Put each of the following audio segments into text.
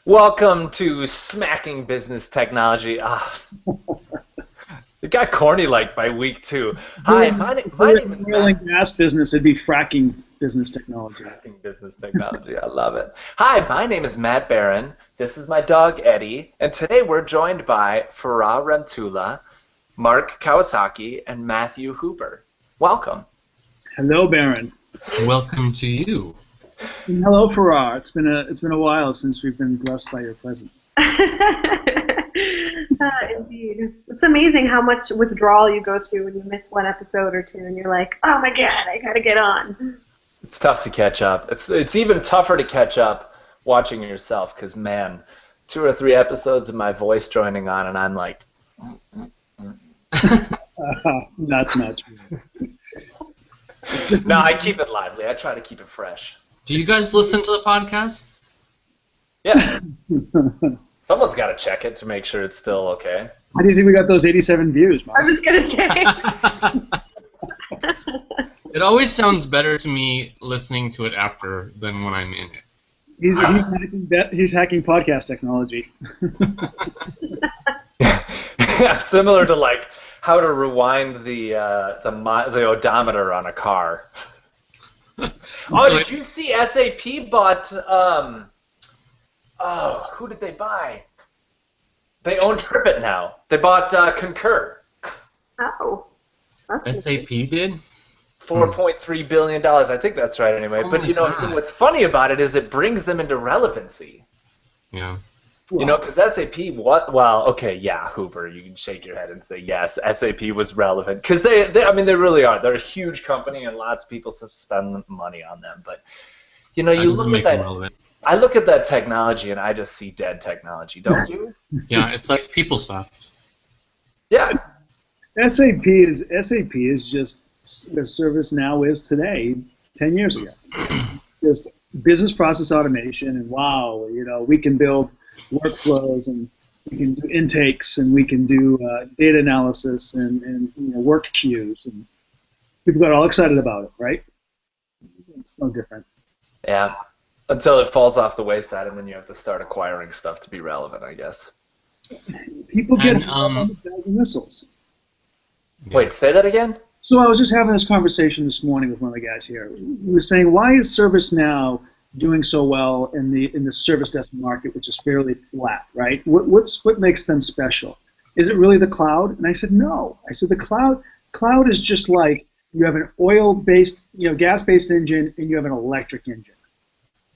Welcome to Smacking Business Technology. It got corny like by week 2. Hi, my name is Oil Matt. and gas business, it'd be fracking business technology. Smacking Business Technology, I love it. Hi, my name is Matt Barron. This is my dog Eddie, and today we're joined by Farah Remtula, Mark Kawasaki, and Matthew Hooper. Welcome. Hello, Baron. Welcome to you. And hello, Farrar. It's been a while since we've been blessed by your presence. Indeed. It's amazing how much withdrawal you go through when you miss one episode or two and you're like, oh my god, I gotta get on. It's tough to catch up. It's even tougher to catch up watching yourself because, man, 2 or 3 episodes of my voice joining on and I'm like... That's not true. No, I keep it lively. I try to keep it fresh. Do you guys listen to the podcast? Yeah. Someone's got to check it to make sure it's still okay. How do you think we got those 87 views, Mark? I was just gonna say. It always sounds better to me listening to it after than when I'm in it. He's hacking podcast technology. Yeah, similar to like how to rewind the odometer on a car. Oh, did you see SAP bought? Who did they buy? They own TripIt now. They bought Concur. Oh. That's SAP did? $4.3 billion. I think that's right anyway. Oh But my you know God. what's funny about it is it brings them into relevancy. Yeah. You know, because SAP, well, okay, yeah, Hooper, you can shake your head and say, yes, SAP was relevant. Because they really are. They're a huge company, and lots of people spend money on them. But, you know, That you doesn't look at make them that. relevant. I look at that technology, and I just see dead technology, don't you? Yeah, it's like PeopleSoft. Yeah. SAP is just as ServiceNow is today, 10 years ago. Just business process automation, and wow, you know, we can build workflows, and we can do intakes, and we can do data analysis, and you know, work queues, and people got all excited about it, right? It's no different. Yeah. Until it falls off the wayside, and then you have to start acquiring stuff to be relevant, I guess. People get And, on the bells and whistles. Wait, say that again? So I was just having this conversation this morning with one of the guys here. He was saying, why is ServiceNow doing so well in the service desk market, which is fairly flat, right? What makes them special? Is it really the cloud? And I said, no. I said the cloud is just like you have an oil-based, you know, gas-based engine, and you have an electric engine.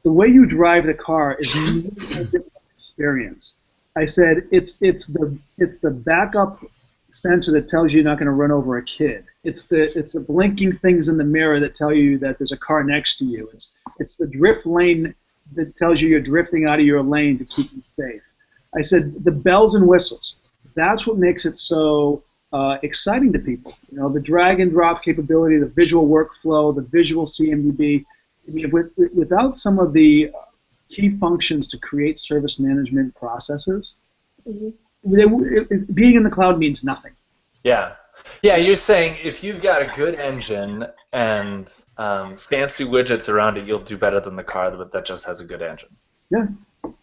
The way you drive the car is a different experience. I said it's the backup sensor that tells you you're not going to run over a kid. It's the blinking things in the mirror that tell you that there's a car next to you. It's the drift lane that tells you you're drifting out of your lane to keep you safe. I said the bells and whistles. That's what makes it so exciting to people. You know, the drag and drop capability, the visual workflow, the visual CMDB. I mean, without some of the key functions to create service management processes, being in the cloud means nothing. Yeah. Yeah, you're saying if you've got a good engine and fancy widgets around it, you'll do better than the car that just has a good engine. Yeah.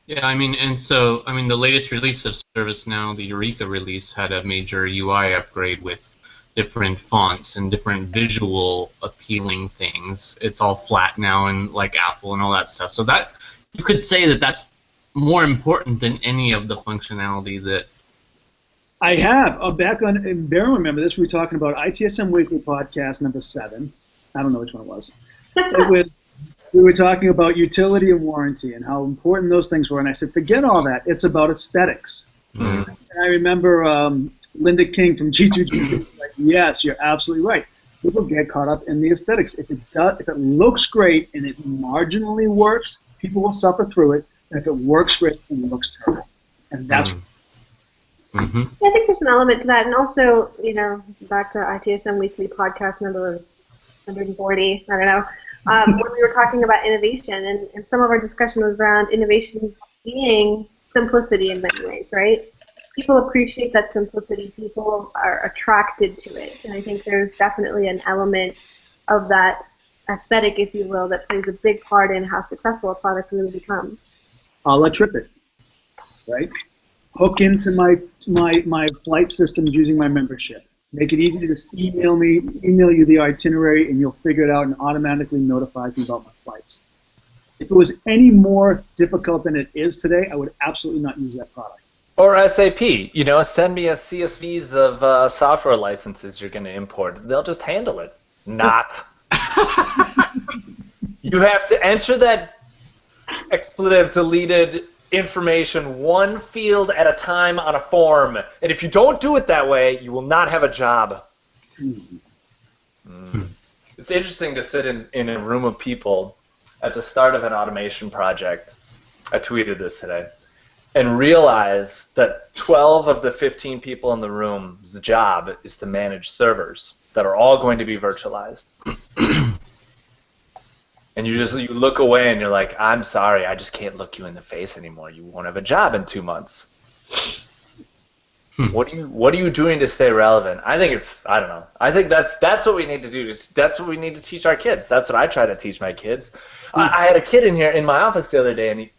Yeah, I mean, the latest release of ServiceNow, the Eureka release, had a major UI upgrade with different fonts and different visual appealing things. It's all flat now, and like Apple and all that stuff. So that you could say that that's more important than any of the functionality that. I have. Back on, and Baron, remember this, we were talking about ITSM Weekly Podcast number 7. I don't know which one it was. We were talking about utility and warranty and how important those things were. And I said, forget all that. It's about aesthetics. Mm. And I remember Linda King from G2G was like, yes, you're absolutely right. People get caught up in the aesthetics. If it looks great and it marginally works, people will suffer through it. And if it works great, it looks terrible. And that's Mm-hmm. I think there's an element to that, and also, you know, back to ITSM Weekly Podcast number 140, I don't know, when we were talking about innovation, and some of our discussion was around innovation being simplicity in many ways, right? People appreciate that simplicity. People are attracted to it, and I think there's definitely an element of that aesthetic, if you will, that plays a big part in how successful a product really becomes. a la TripIt. right? Hook into my flight systems using my membership. Make it easy to just email you the itinerary, and you'll figure it out and automatically notify me about my flights. If it was any more difficult than it is today, I would absolutely not use that product. Or SAP, you know, send me a CSVs of software licenses you're going to import. They'll just handle it. Not. You have to enter that expletive deleted information one field at a time on a form. And if you don't do it that way, you will not have a job. It's interesting to sit in a room of people at the start of an automation project. I tweeted this today. And realize that 12 of the 15 people in the room's job is to manage servers that are all going to be virtualized. And you look away and you're like, I'm sorry, I just can't look you in the face anymore. You won't have a job in 2 months. What are you doing to stay relevant? I think I don't know. I think that's what we need to do. That's what we need to teach our kids. That's what I try to teach my kids. I had a kid in here in my office the other day, and he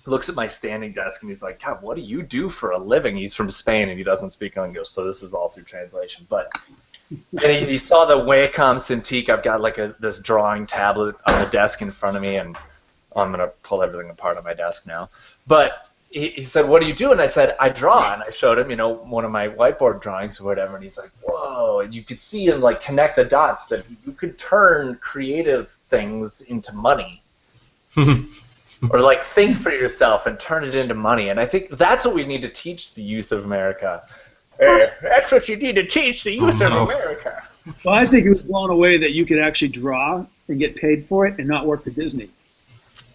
looks at my standing desk and he's like, God, what do you do for a living? He's from Spain and he doesn't speak English, so this is all through translation. But and he saw the Wacom Cintiq. I've got like this drawing tablet on the desk in front of me, and I'm going to pull everything apart on my desk now. But he said, what do you do? And I said, I draw. And I showed him, you know, one of my whiteboard drawings or whatever, and he's like, whoa. And you could see him like connect the dots that you could turn creative things into money. Or like think for yourself and turn it into money. And I think that's what we need to teach the youth of America. That's what you need to teach the youth of America. Well, I think it was blown away that you could actually draw and get paid for it and not work for Disney.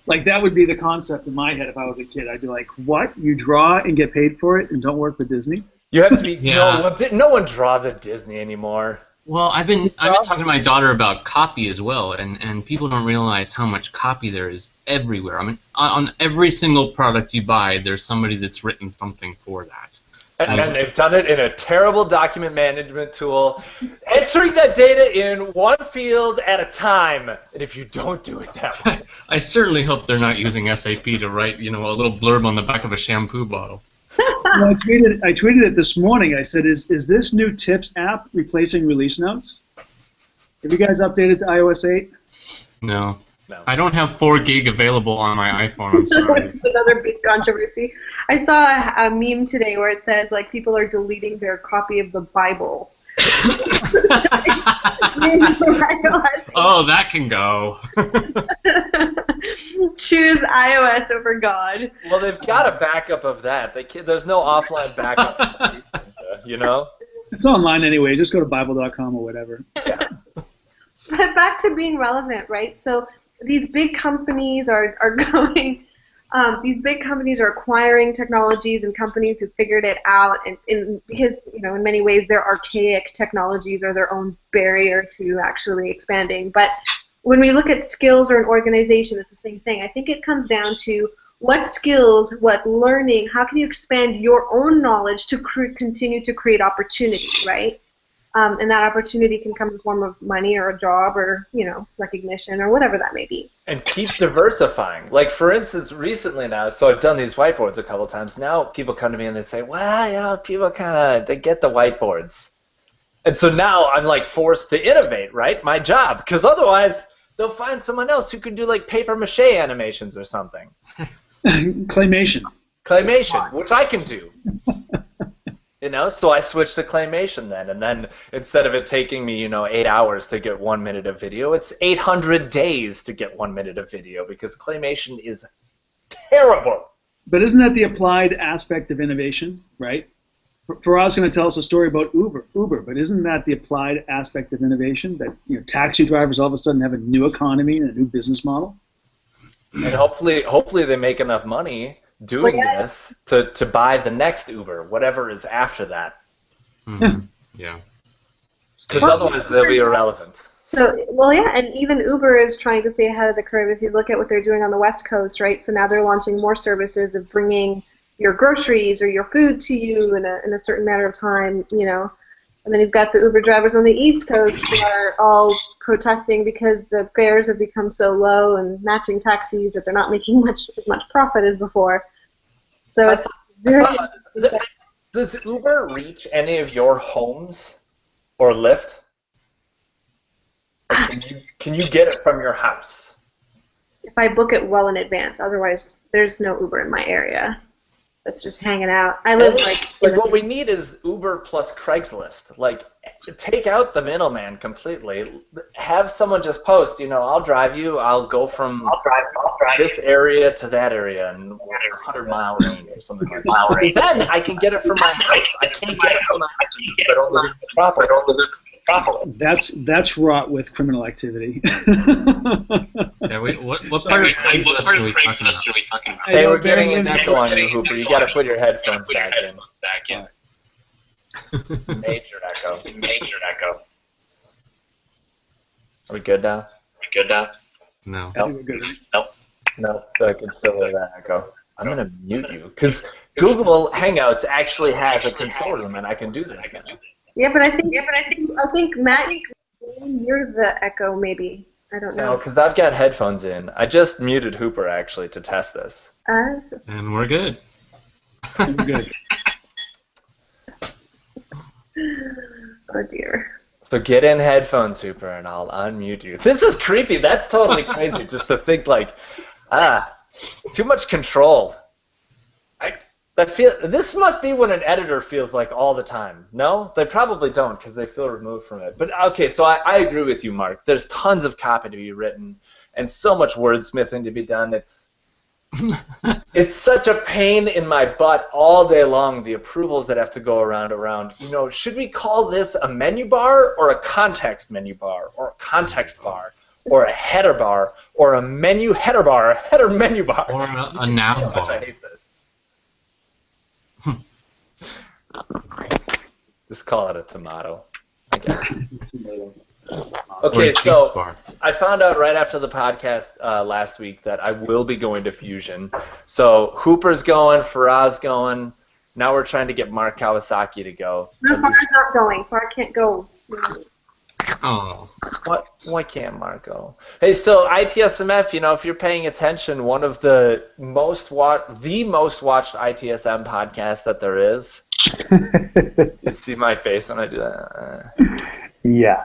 Like that would be the concept in my head if I was a kid. I'd be like, what? You draw and get paid for it and don't work for Disney? You have to be. No one draws at Disney anymore. Well, I've been talking to my daughter about copy as well, and people don't realize how much copy there is everywhere. I mean, on every single product you buy, there's somebody that's written something for that. And they've done it in a terrible document management tool, entering that data in one field at a time. And if you don't do it that way, I certainly hope they're not using SAP to write, you know, a little blurb on the back of a shampoo bottle. Well, I tweeted it this morning. I said, is this new Tips app replacing release notes? Have you guys updated to iOS 8? No. I don't have 4 gig available on my iPhone. I'm sorry. That's another big controversy. I saw a meme today where it says like people are deleting their copy of the Bible. Oh, that can go. Choose iOS over God. Well, they've got a backup of that. There's no offline backup, you know? It's online anyway. Just go to Bible.com or whatever. Yeah. But back to being relevant, right? So these big companies are going. These big companies are acquiring technologies and companies who figured it out. And in many ways, their archaic technologies are their own barrier to actually expanding. But when we look at skills or an organization, it's the same thing. I think it comes down to what skills, what learning, how can you expand your own knowledge to continue to create opportunity, right? And that opportunity can come in the form of money or a job or, recognition or whatever that may be. And keep diversifying. Like, for instance, recently now, so I've done these whiteboards a couple times. Now people come to me and they say, well, people they get the whiteboards. And so now I'm, like, forced to innovate, right? My job. Because otherwise they'll find someone else who can do, like, paper mache animations or something. Claymation, which I can do. So I switched to claymation then, and then instead of it taking me, 8 hours to get 1 minute of video, it's 800 days to get 1 minute of video because claymation is terrible. But isn't that the applied aspect of innovation, right? Faraz's going to tell us a story about Uber, but isn't that the applied aspect of innovation, that taxi drivers all of a sudden have a new economy and a new business model? And hopefully they make enough money doing this to buy the next Uber, whatever is after that. Mm-hmm. Yeah. Because otherwise they'll be irrelevant. And even Uber is trying to stay ahead of the curve. If you look at what they're doing on the West Coast, right? So now they're launching more services of bringing your groceries or your food to you in a certain matter of time, And then you've got the Uber drivers on the East Coast who are all protesting because the fares have become so low and matching taxis that they're not making as much profit as before. So it's Very Does Uber reach any of your homes or Lyft? Or can you get it from your house? if I book it well in advance. Otherwise, there's no Uber in my area. That's just hanging out. I live like what we need is Uber plus Craigslist. Like, take out the middleman completely. Have someone just post, I'll drive you. I'll drive this area to that area in 100-mile range or something like that. Then I can get it from my house. I can't get it from my house. I don't live in the property. That's wrought with criminal activity. Yeah, what part of Craigslist are we talking about? Hey, we're getting an echo on you, Hooper. You got to put your headphones back in. Major echo. Are we good now? No. I think we're good. No, I can still hear that echo. I'm going to mute you because Google Hangouts actually has a control room and I can do this now. Yeah, but I think Matt, you're the echo maybe. I don't know. No, because I've got headphones in. I just muted Hooper actually to test this. And we're good. We're good. Oh dear. So get in headphones, Hooper, and I'll unmute you. This is creepy. That's totally crazy. Just to think like, too much control. This must be what an editor feels like all the time. No? They probably don't because they feel removed from it. But okay, so I agree with you, Mark. There's tons of copy to be written and so much wordsmithing to be done. It's such a pain in my butt all day long, the approvals that have to go around. Should we call this a menu bar or a context menu bar or a context bar or a header bar or a menu header bar, a header menu bar? Or a nav bar. I hate this. Just call it a tomato, I guess. Okay, so I found out right after the podcast last week that I will be going to Fusion. So Hooper's going, Faraz going. Now we're trying to get Mark Kawasaki to go. No, Far's not going. Far can't go. Oh. What? Why can't Mark go? Hey, so ITSMF, if you're paying attention, one of the most watched ITSM podcasts that there is. You see my face when I do that? Yeah.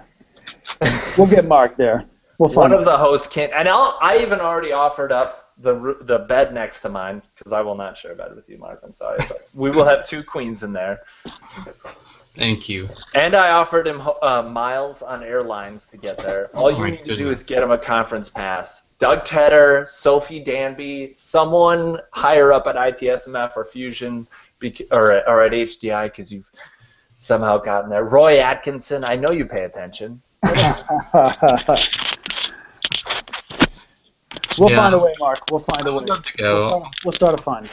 We'll get Mark there. We'll find one of the hosts can't, and I even already offered up the bed next to mine because I will not share a bed with you, Mark. I'm sorry, but we will have 2 queens in there. Thank you. And I offered him miles on airlines to get there. All you need to do is get him a conference pass. Doug Tedder, Sophie Danby, someone higher up at ITSMF or Fusion or at HDI because you've somehow gotten there. Roy Atkinson, I know you pay attention. We'll find a way, Mark. We'll find a way. I'd love to go. We'll start a fund.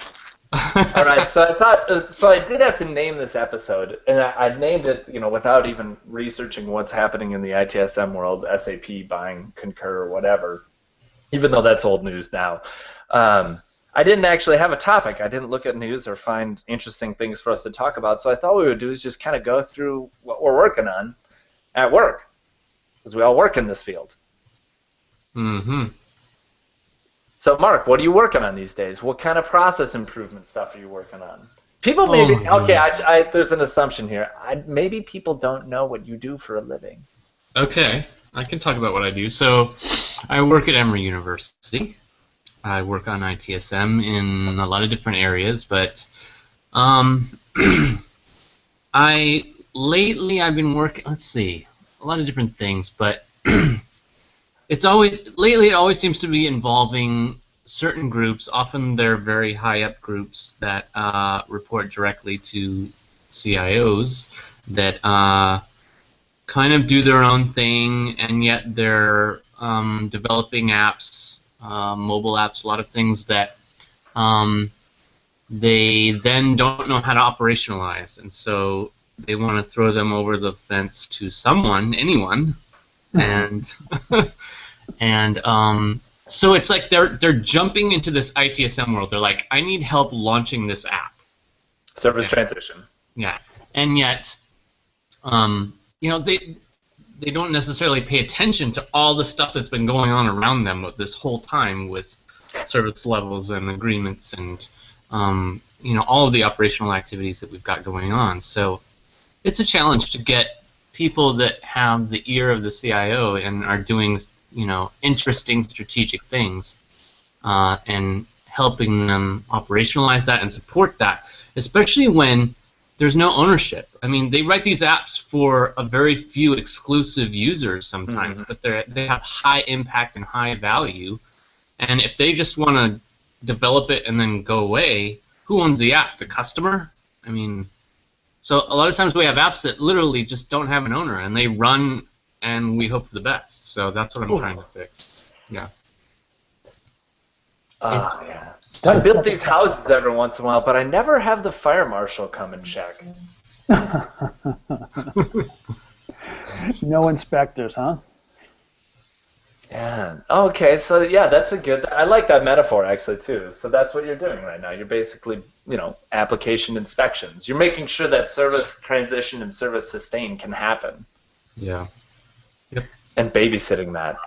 All right, so I thought, so I did have to name this episode, and I named it, without even researching what's happening in the ITSM world, SAP buying Concur or whatever, even though that's old news now. I didn't actually have a topic. I didn't look at news or find interesting things for us to talk about, so I thought what we would do is just kind of go through what we're working on at work, because we all work in this field. Mm-hmm. So, Mark, what are you working on these days? What kind of process improvement stuff are you working on? People maybe, there's an assumption here. Maybe people don't know what you do for a living. Okay, I can talk about what I do. So, I work at Emory University. I work on ITSM in a lot of different areas, but lately I've been working, a lot of different things, but it always seems to be involving certain groups. Often they're very high up groups that report directly to CIOs that kind of do their own thing, and yet they're developing apps, mobile apps, a lot of things that they then don't know how to operationalize, and so they want to throw them over the fence to anyone. And so it's like they're jumping into this ITSM world. They're like, I need help launching this app. Service transition. Yeah, and yet, they don't necessarily pay attention to all the stuff that's been going on around them this whole time with service levels and agreements and all of the operational activities that we've got going on. So it's a challenge to get people that have the ear of the CIO and are doing, interesting strategic things, and helping them operationalize that and support that, especially when there's no ownership. I mean, they write these apps for a very few exclusive users sometimes, but they have high impact and high value. And if they just want to develop it and then go away, who owns the app? The customer? I mean, so a lot of times we have apps that literally just don't have an owner, and they run, and we hope for the best. So that's what I'm trying to fix. Yeah. Oh, yeah. I build these houses every once in a while, but I never have the fire marshal come and check. No inspectors, huh? Yeah. Okay, so yeah, that's I like that metaphor actually too. So that's what you're doing right now. You're basically, application inspections. You're making sure that service transition and service sustain can happen. Yeah. Yep. And babysitting that.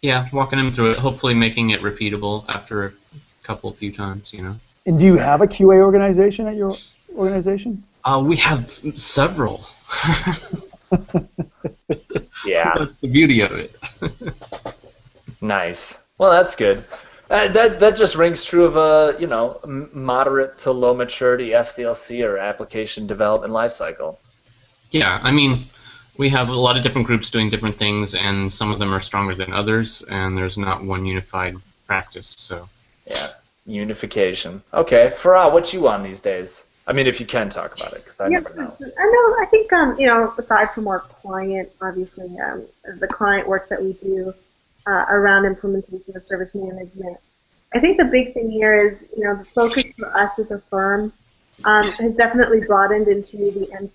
Yeah, walking them through it, hopefully making it repeatable after a few times, And do you have a QA organization at your organization? We have several. Yeah. That's the beauty of it. Nice. Well, that's good. That just rings true of a moderate to low maturity SDLC or application development lifecycle. Yeah, I mean, we have a lot of different groups doing different things, and some of them are stronger than others, and there's not one unified practice. So. Yeah, unification. Okay, Farah, what you on these days? I mean, if you can talk about it, because I never know. I think, aside from our client, obviously, the client work that we do around implementation of service management, I think the big thing here is, the focus for us as a firm has definitely broadened into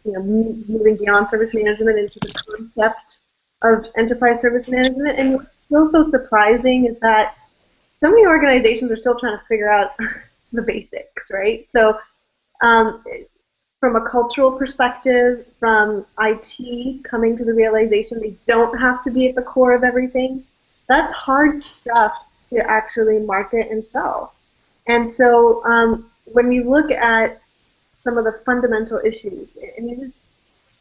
moving beyond service management into the concept of enterprise service management. And what's still so surprising is that so many organizations are still trying to figure out the basics, right? So from a cultural perspective, from IT coming to the realization they don't have to be at the core of everything, that's hard stuff to actually market and sell. And so when we look at some of the fundamental issues, and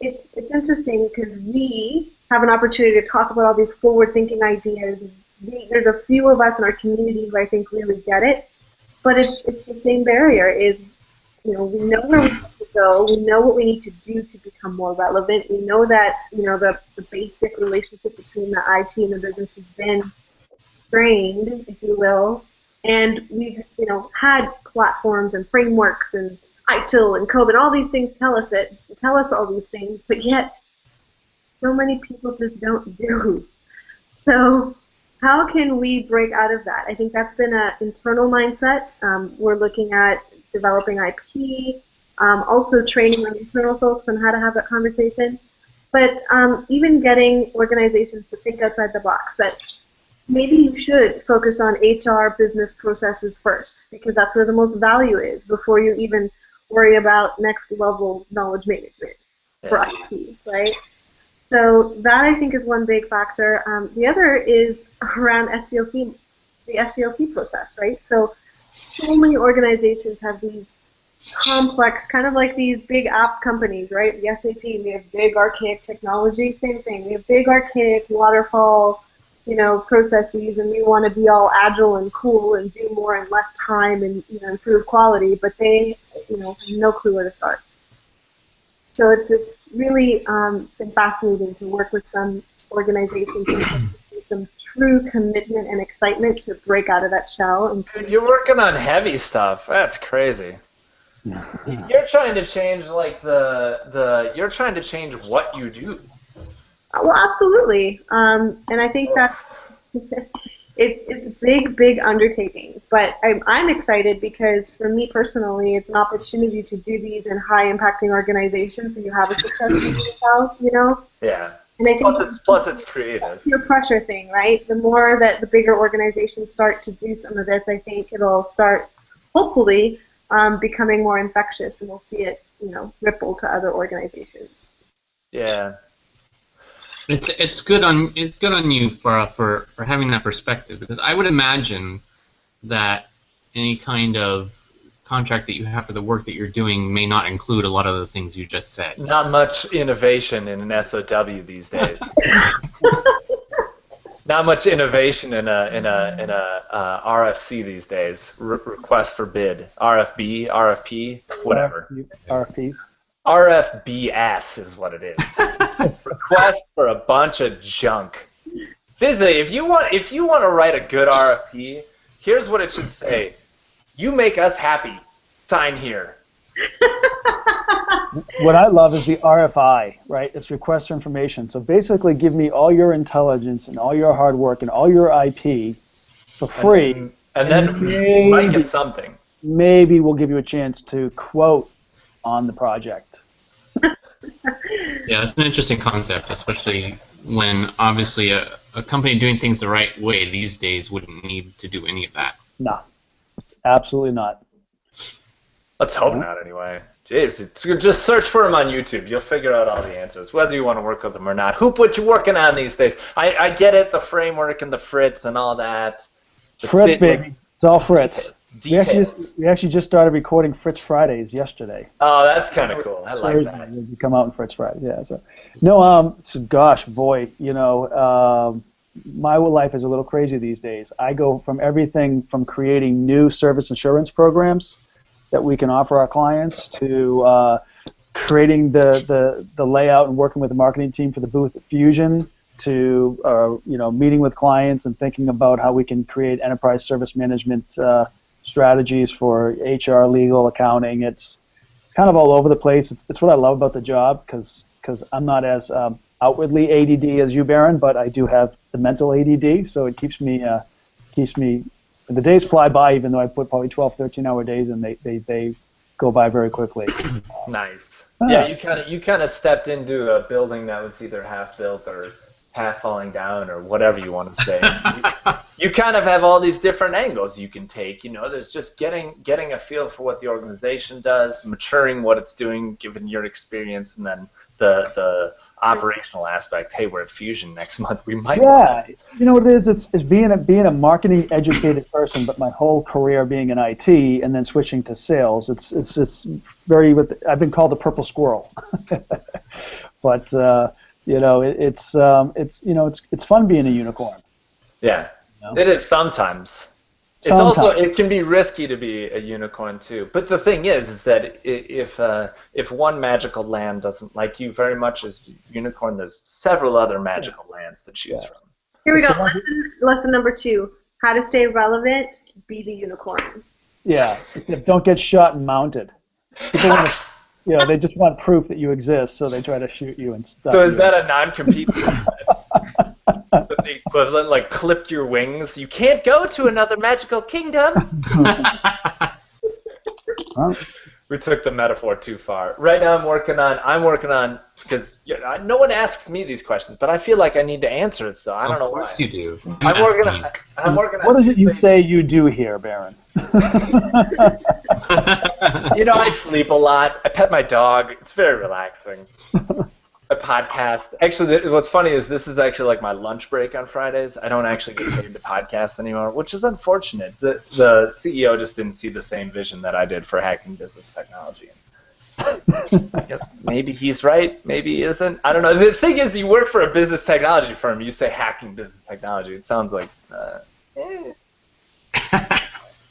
it's interesting because we have an opportunity to talk about all these forward-thinking ideas. There's a few of us in our community who I think really get it, but it's the same barrier. We know where we need to go. We know what we need to do to become more relevant. We know that the basic relationship between the IT and the business has been strained, if you will, and we've had platforms and frameworks and ITIL and COVID, all these things tell us all these things, but yet so many people just don't do. So how can we break out of that? I think that's been an internal mindset. We're looking at developing IP, also training our internal folks on how to have that conversation, but even getting organizations to think outside the box, that maybe you should focus on HR business processes first, because that's where the most value is before you even worry about next level knowledge management for IT, right? So that I think is one big factor. The other is around SDLC, the SDLC process, right? So many organizations have these complex, kind of like these big app companies, right? The SAP, we have big archaic technology, same thing. We have big archaic waterfall, processes, and we want to be all agile and cool and do more in less time and improve quality, but they have no clue where to start. So it's really been fascinating to work with some organizations with some true commitment and excitement to break out of that shell. And dude, you're working on heavy stuff. That's crazy. You're trying to change you're trying to change what you do. Well, absolutely, and I think that it's big undertakings. But I'm excited because for me personally, it's an opportunity to do these in high-impacting organizations, so you have a success in yourself, Yeah. And I think plus it's creative. Your pressure thing, right? The more that the bigger organizations start to do some of this, I think it'll start, hopefully, becoming more infectious, and we'll see it, ripple to other organizations. Yeah. It's good on you for having that perspective, because I would imagine that any kind of contract that you have for the work that you're doing may not include a lot of the things you just said. Not much innovation in an SOW these days. Not much innovation in a RFC these days. Request for bid, RFB, RFP, whatever. RFPs. RFBS is what it is. Request for a bunch of junk. Seriously, if you want to write a good RFP, here's what it should say: you make us happy. Sign here. What I love is the RFI, right? It's request for information. So basically, give me all your intelligence and all your hard work and all your IP for free. And then you might get something. Maybe we'll give you a chance to quote on the project. Yeah, that's an interesting concept, especially when obviously a company doing things the right way these days wouldn't need to do any of that. No, absolutely not. Let's hope not, anyway. Jeez, just search for them on YouTube. You'll figure out all the answers, whether you want to work with them or not. Who put you working on these days? I get it, the framework and the Fritz and all that. Fritz, baby. It's all Fritz. Details. We actually just started recording Fritz Fridays yesterday. Oh, that's kind of cool. I like Thursday, that. we come out on Fritz Friday. Yeah. So, no. So gosh, boy, my life is a little crazy these days. I go from everything from creating new service assurance programs that we can offer our clients to creating the layout and working with the marketing team for the booth at Fusion to meeting with clients and thinking about how we can create enterprise service management strategies for HR, legal, accounting. It's kind of all over the place. It's what I love about the job because I'm not as outwardly ADD as you, Baron, but I do have the mental ADD, so it keeps me the days fly by, even though I put probably 12, 13-hour days, and they go by very quickly. Nice. Yeah, you kind of stepped into a building that was either half built or half falling down or whatever you want to say. you kind of have all these different angles you can take. There's just getting a feel for what the organization does, maturing what it's doing given your experience, and then the operational aspect. Hey, we're at Fusion next month. We might. Yeah, you know what it is? It's being a marketing educated person, but my whole career being in IT and then switching to sales. It's very. I've been called the purple squirrel, but it's fun being a unicorn. Yeah, it is sometimes. It can be risky to be a unicorn too. But the thing is that if one magical land doesn't like you very much as unicorn, there's several other magical lands to choose from. Here we go. Lesson number 2: how to stay relevant. Be the unicorn. Yeah, don't get shot and mounted. People want to, they just want proof that you exist, so they try to shoot you and stuff. So is that a non-compete? The equivalent, like clipped your wings. You can't go to another magical kingdom. We took the metaphor too far. Right now, I'm working on because no one asks me these questions, but I feel like I need to answer it. So I don't know why. Of course you do. I'm working on. What is it you say you do here, Baron? I sleep a lot. I pet my dog. It's very relaxing. A podcast. Actually, what's funny is this is actually like my lunch break on Fridays. I don't actually get paid to podcast anymore, which is unfortunate. The CEO just didn't see the same vision that I did for hacking business technology. I guess maybe he's right, maybe he isn't. I don't know. The thing is, you work for a business technology firm. You say hacking business technology. It sounds like.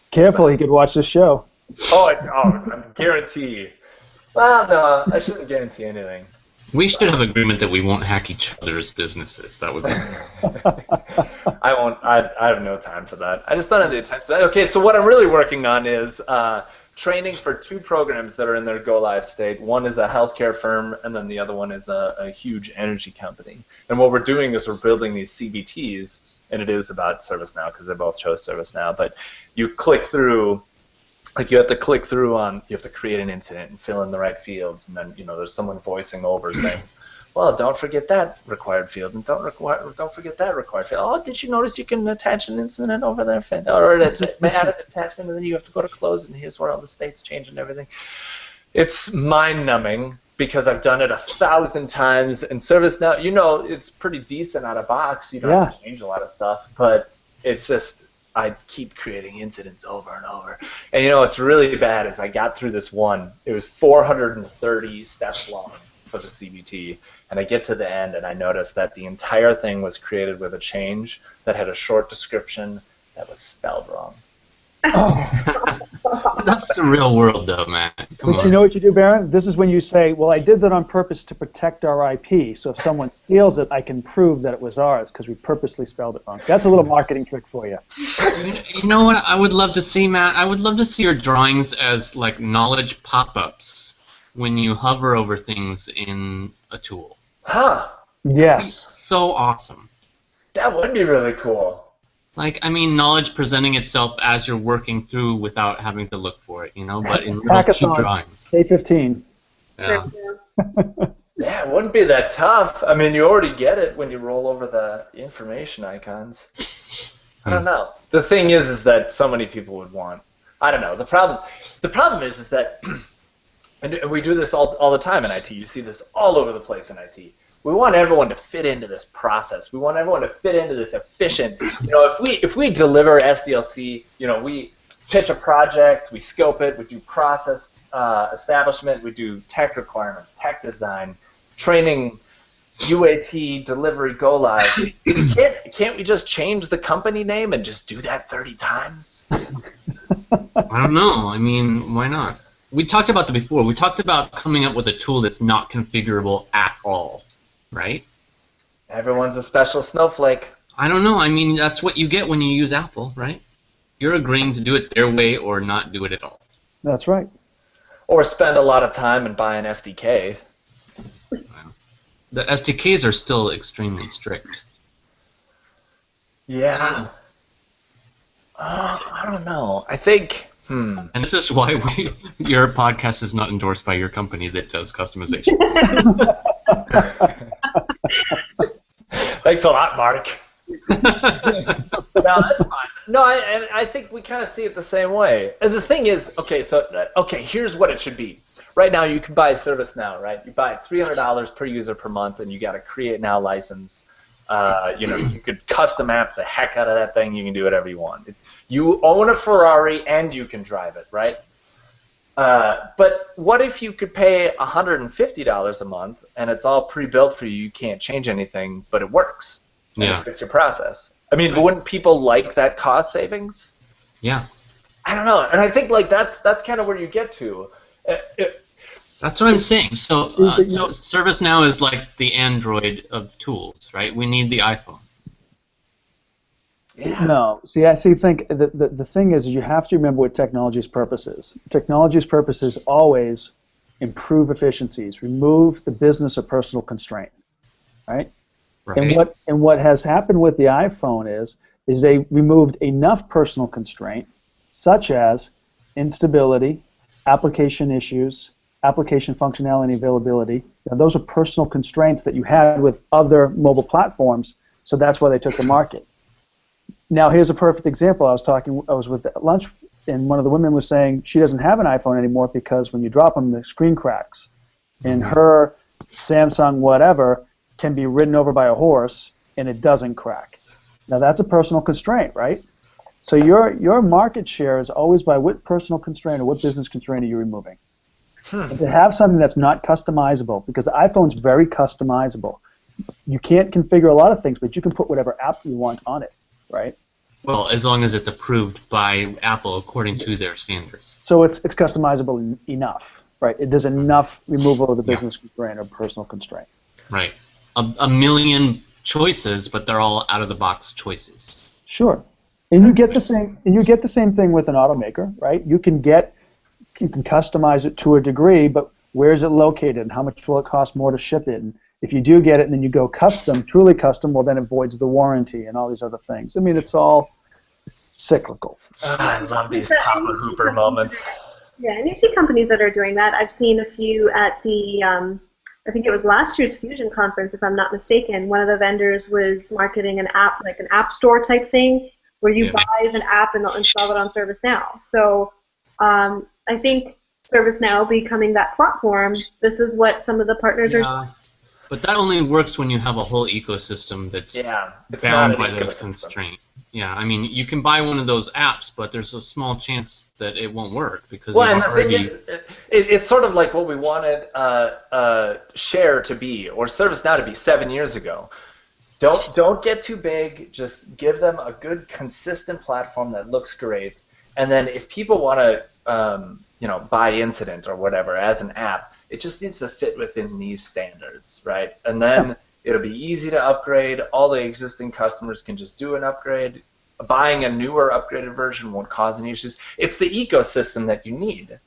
Careful, he could watch this show. I guarantee. Well, no, I shouldn't guarantee anything. We should have agreement that we won't hack each other's businesses. That would be. I won't. I have no time for that. I just don't have the time for that. Okay, so what I'm really working on is training for 2 programs that are in their go-live state. One is a healthcare firm, and then the other one is a huge energy company. And what we're doing is we're building these CBTs, and it is about ServiceNow because they both chose ServiceNow. But you click through. Like you have to click through you have to create an incident and fill in the right fields, and then there's someone voicing over saying, well, don't forget that required field, and don't forget that required field. Oh, did you notice you can attach an incident over there? Or add an attachment, and then you have to go to close, and here's where all the states change and everything. It's mind-numbing because I've done it 1,000 times, and ServiceNow, it's pretty decent out of box. You don't have to change a lot of stuff, but it's just I'd keep creating incidents over and over. And what's really bad is I got through this one. It was 430 steps long for the CBT, and I get to the end and I noticed that the entire thing was created with a change that had a short description that was spelled wrong. That's the real world, though, man. Come But on. you know what you do, Baron? This is when you say, well, I did that on purpose to protect our IP, so if someone steals it, I can prove that it was ours because we purposely spelled it wrong. That's a little marketing trick for you. You know what I would love to see, Matt? I would love to see your drawings as like knowledge pop-ups when you hover over things in a tool. Huh. Yes. So awesome. That would be really cool. Like, I mean, knowledge presenting itself as you're working through without having to look for it, but in little cute Hackathon, drawings. A15. Yeah. Yeah, it wouldn't be that tough. I mean, you already get it when you roll over the information icons. I don't know. The thing is that so many people would want. I don't know. The problem is that, and we do this all the time in IT. You see this all over the place in IT. We want everyone to fit into this process. We want everyone to fit into this efficient. If we deliver SDLC, we pitch a project, we scope it, we do process establishment, we do tech requirements, tech design, training, UAT, delivery, go live. Can't we just change the company name and just do that 30 times? I don't know. I mean, why not? We talked about that before. We talked about coming up with a tool that's not configurable at all, right? Everyone's a special snowflake. I don't know. I mean, that's what you get when you use Apple, right? You're agreeing to do it their way or not do it at all. That's right. Or spend a lot of time and buy an SDK. The SDKs are still extremely strict. Yeah. I don't know. I think. And this is why your podcast is not endorsed by your company that does customization. Thanks a lot, Mark. No, that's fine. No, I think we kind of see it the same way. And the thing is, here's what it should be. Right now, you can buy ServiceNow, right? You buy $300 per user per month, and you got a Create Now license. You could custom app the heck out of that thing. You can do whatever you want. You own a Ferrari and you can drive it, right? But what if you could pay $150 a month and it's all pre-built for you? You can't change anything, but it works. Yeah. It fits your process. I mean, wouldn't people like that cost savings? Yeah. I don't know, and I think that's kind of where you get to. That's what I'm saying. So ServiceNow is like the Android of tools, right? We need the iPhone. Yeah. No. See, I think the thing is you have to remember what technology's purpose is. Technology's purpose is always improve efficiencies, remove the business or personal constraint, right? Right. And what has happened with the iPhone is they removed enough personal constraint, such as instability, application issues, application functionality and availability. Now, those are personal constraints that you had with other mobile platforms, so that's why they took the market. Now, here's a perfect example. I was with at lunch, and one of the women was saying she doesn't have an iPhone anymore because when you drop them, the screen cracks. And her Samsung whatever can be ridden over by a horse, and it doesn't crack. Now, that's a personal constraint, right? So your market share is always by what personal constraint or what business constraint are you removing. And to have something that's not customizable, because the iPhone's very customizable. You can't configure a lot of things, but you can put whatever app you want on it, right? Well, as long as it's approved by Apple according to their standards. So it's customizable enough, right? There's enough removal of the business constraint or personal constraint. Right. A million choices, but they're all out-of-the-box choices. Sure. And you get the same thing with an automaker, right? You can customize it to a degree, but where is it located and how much will it cost more to ship it? And if you do get it and then you go custom, truly custom, well then it voids the warranty and all these other things. I mean, it's all cyclical. I love these Papa Hooper moments. Yeah, and you see companies that are doing that. I've seen a few at the, I think it was last year's Fusion conference, if I'm not mistaken. One of the vendors was marketing an app, like an app store type thing, where you buy an app and they'll install it on ServiceNow. So I think ServiceNow becoming that platform, this is what some of the partners are. But that only works when you have a whole ecosystem that's it's bound not by an those ecosystem. constraints. Yeah, I mean, you can buy one of those apps, but there's a small chance that it won't work because Well, and you've the already. thing is, it's sort of like what we wanted Share to be, or ServiceNow to be 7 years ago. Don't get too big. Just give them a good, consistent platform that looks great. And then if people want to, buy Incident or whatever as an app, it just needs to fit within these standards, right? And then it'll be easy to upgrade. All the existing customers can just do an upgrade. Buying a newer, upgraded version won't cause any issues. It's the ecosystem that you need.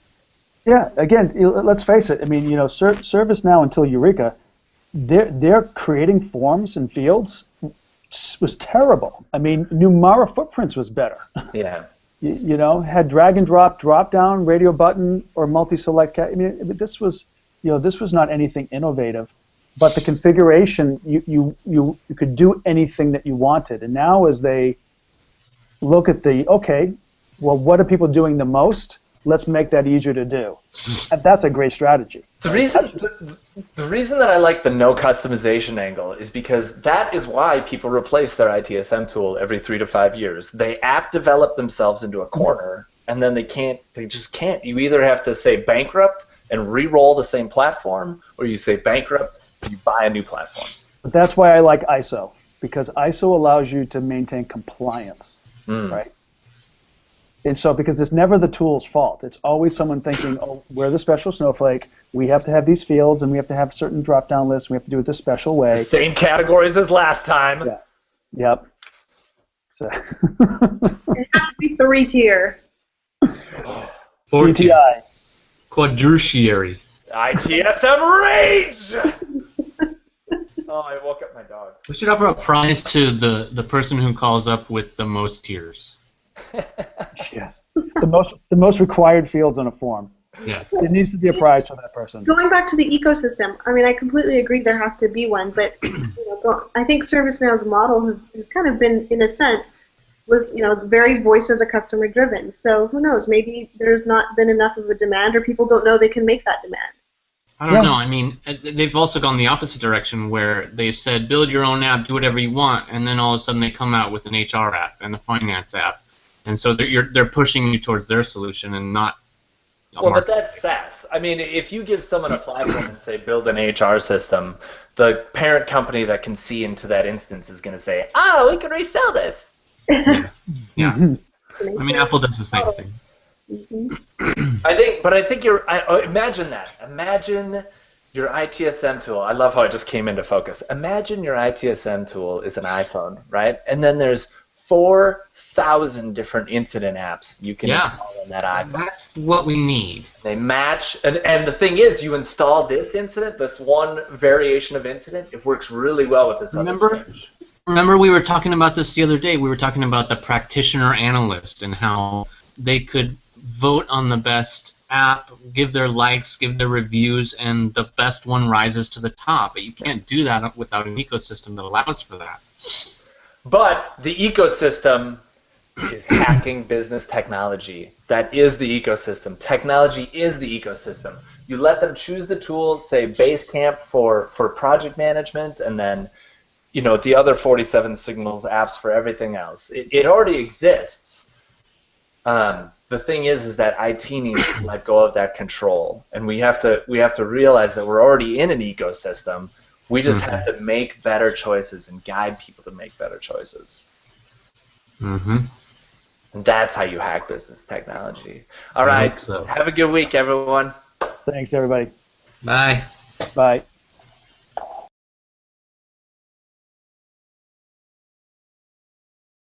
Yeah, again, let's face it. I mean, ServiceNow until Eureka, their creating forms and fields was terrible. I mean, Numara Footprints was better. Yeah. Had drag and drop down radio button or multi-select. I mean, this was not anything innovative, but the configuration you could do anything that you wanted. And now as they look at well, what are people doing the most? Let's make that easier to do. And that's a great strategy. The reason that I like the no customization angle is because that is why people replace their ITSM tool every 3 to 5 years. They app develop themselves into a corner, and then they just can't. You either have to say bankrupt and re-roll the same platform, or you say bankrupt, you buy a new platform. But that's why I like ISO, because ISO allows you to maintain compliance, right? And so, because it's never the tool's fault. It's always someone thinking, oh, we're the special snowflake. We have to have these fields, and we have to have certain drop-down lists. We have to do it this special way. The same categories as last time. Yeah. Yep. So. It has to be 3-tier. 14. DTI. Quadrutiary. ITSM rage! Oh, I woke up my dog. We should offer a prize to the person who calls up with the most tiers. Yes. The most required fields on a form. Yes. It needs to be a prize for that person. Going back to the ecosystem, I mean, I completely agree there has to be one, but I think ServiceNow's model has kind of been, in a sense, was very voice of the customer driven. So who knows? Maybe there's not been enough of a demand, or people don't know they can make that demand. I don't know. I mean, they've also gone the opposite direction where they've said build your own app, do whatever you want, and then all of a sudden they come out with an HR app and a finance app, and so they're pushing you towards their solution and not. Well, but that's SaaS. I mean, if you give someone a platform and say build an HR system, the parent company that can see into that instance is going to say, "Oh, we can resell this." Yeah. I mean, Apple does the same thing. Mm-hmm. I think you're. Imagine that. Imagine your ITSM tool. I love how it just came into focus. Imagine your ITSM tool is an iPhone, right? And then there's 4,000 different incident apps you can install on that iPhone. That's what we need. They match, and the thing is, you install this incident, this one variation of incident, it works really well with this other change. Remember we were talking about this the other day. We were talking about the practitioner analyst and how they could vote on the best app, give their likes, give their reviews, and the best one rises to the top. But you can't do that without an ecosystem that allows for that. But the ecosystem is hacking business technology. That is the ecosystem. Technology is the ecosystem. You let them choose the tool, say Basecamp for project management, and then the other 47 Signals apps for everything else. It already exists. The thing is that IT needs to let go of that control, and we have to realize that we're already in an ecosystem. We just have to make better choices and guide people to make better choices. Mm-hmm. And that's how you hack business technology. All right. So. Have a good week, everyone. Thanks, everybody. Bye. Bye.